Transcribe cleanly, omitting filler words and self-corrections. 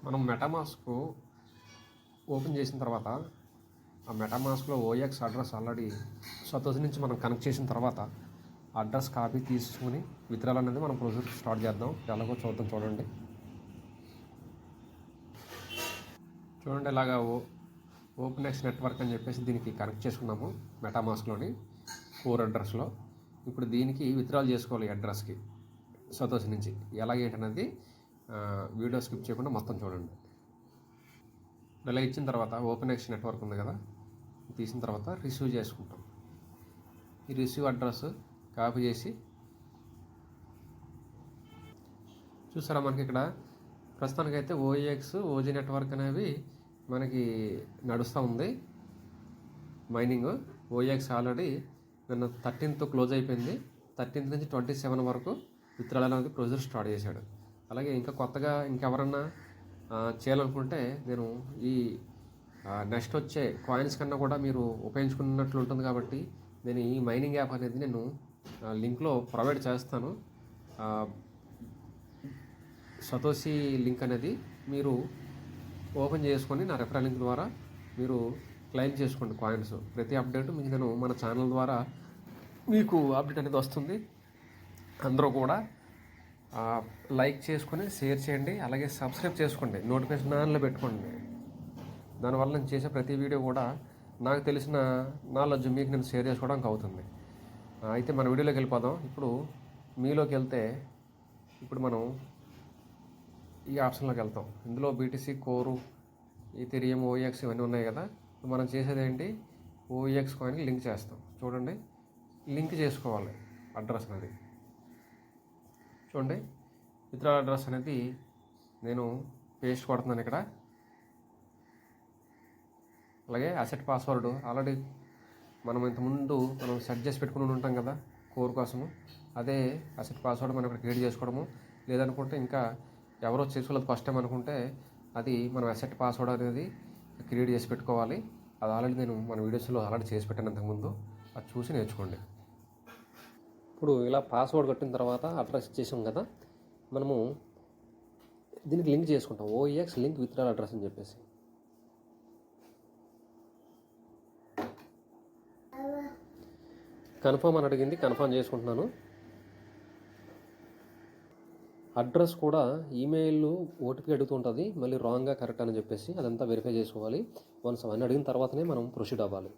మనం MetaMask open చేసిన తర్వాత ఆ మెటామాస్క్లో ఓఎక్స్ అడ్రస్ ఆల్రెడీ సతోష్ నుంచి మనం కనెక్ట్ చేసిన తర్వాత అడ్రస్ కాపీ తీసుకుని విత్డ్రాల్ అనేది మనం ప్రొసీజర్ స్టార్ట్ చేద్దాం. ఎలాగో చూద్దాం. చూడండి ఇలాగా ఓపెన్ ఎక్స్ నెట్వర్క్ అని చెప్పేసి దీనికి కనెక్ట్ చేసుకున్నాము మెటామాస్క్లోని కోర్ అడ్రస్లో. ఇప్పుడు దీనికి విత్డ్రాల్ చేసుకోవాలి అడ్రస్కి సతోష్ నుంచి. ఎలాగేంటనేది వీడియో స్కిప్ చేయకుండా మొత్తం చూడండి. ఇలా ఇచ్చిన తర్వాత ఓపెన్ ఎక్స్ నెట్వర్క్ ఉంది కదా, తీసిన తర్వాత రిసీవ్ చేసుకుంటాం. ఈ రిసీవ్ అడ్రస్ కాపీ చేసి చూసారా, మనకి ఇక్కడ ప్రస్తుతానికైతే ఓఎక్స్ ఓజీ నెట్వర్క్ అనేవి మనకి నడుస్తూ ఉంది మైనింగ్. ఓఎక్స్ ఆల్రెడీ నిన్న 13th క్లోజ్ అయిపోయింది. 13th నుంచి 27 వరకు విత్డ్రాల్ అనేది ప్రొసీజర్ స్టార్ట్ చేశాడు. అలాగే ఇంకా కొత్తగా ఇంకెవరన్నా చేయాలనుకుంటే నేను ఈ నెక్స్ట్ వచ్చే కాయిన్స్ కన్నా కూడా మీరు ఉపయోగించుకున్నట్లు ఉంటుంది కాబట్టి నేను ఈ మైనింగ్ యాప్ అనేది నేను లింక్లో ప్రొవైడ్ చేస్తాను. సతోషి లింక్ అనేది మీరు ఓపెన్ చేసుకొని నా రెఫరల్ లింక్ ద్వారా మీరు క్లెయిమ్ చేసుకోండి కాయిన్స్. ప్రతి అప్డేట్ మీకు నేను మన ఛానల్ ద్వారా మీకు అప్డేట్ అనేది వస్తుంది. అందరూ కూడా లైక్ చేసుకొని షేర్ చేయండి, అలాగే సబ్స్క్రైబ్ చేసుకోండి, నోటిఫికేషన్ ఆన్లో పెట్టుకోండి. దానివల్ల నేను చేసే ప్రతి వీడియో కూడా నాకు తెలిసిన నాలెడ్జ్ మీకు నేను షేర్ చేసుకోవడానికి అవుతుంది. అయితే మన వీడియోలోకి వెళ్ళిపోదాం. ఇప్పుడు మీలోకి వెళ్తే ఇప్పుడు మనం ఈ ఆప్షన్లోకి వెళ్తాం. ఇందులో బీటీసీ కోరు, ఈథెరియం, ఓఎక్స్ ఇవన్నీ ఉన్నాయి కదా. మనం చేసేది ఏంటి, ఓఎక్స్ కాయిన్కి లింక్ చేస్తాం. చూడండి, లింక్ చేసుకోవాలి అడ్రస్ అనేది. చూడండి, విత్డ్రాల్ అడ్రస్ అనేది నేను పేస్ట్ కొడుతున్నాను ఇక్కడ. అలాగే అసెట్ పాస్వర్డ్ ఆల్రెడీ మనం ఇంతకుముందు సెట్ చేసి పెట్టుకుని ఉంటాం కదా కోర్ కోసము. అదే అసెట్ పాస్వర్డ్ మనం ఇక్కడ క్రియేట్ చేసుకోవడము. లేదనుకుంటే ఇంకా ఎవరో చేసుకోలేదు ఫస్ట్ టైం అనుకుంటే అది మనం అసెట్ పాస్వర్డ్ అనేది క్రియేట్ చేసి పెట్టుకోవాలి. అది ఆల్రెడీ నేను మన వీడియోస్లో ఆల్రెడీ చేసి పెట్టాను ఇంతకుముందు, అది చూసి నేర్చుకోండి. ఇప్పుడు ఇలా పాస్వర్డ్ కట్టిన తర్వాత అడ్రస్ ఇచ్చేసాం కదా, మనము దీనికి లింక్ చేసుకుంటాం. ఓఎక్స్ లింక్ విత్డ్రాల్ అడ్రస్ అని చెప్పేసి కన్ఫర్మ్ అని అడిగింది, కన్ఫర్మ్ చేసుకుంటున్నాను. అడ్రస్ కూడా ఈమెయిల్ ఓటీపీ అడుగుతుంటుంది, మళ్ళీ రాంగ్గా కరెక్ట్ అని చెప్పేసి అదంతా వెరిఫై చేసుకోవాలి. వన్స్ అవన్నీ అడిగిన తర్వాతనే మనం ప్రొసీడ్ అవ్వాలి.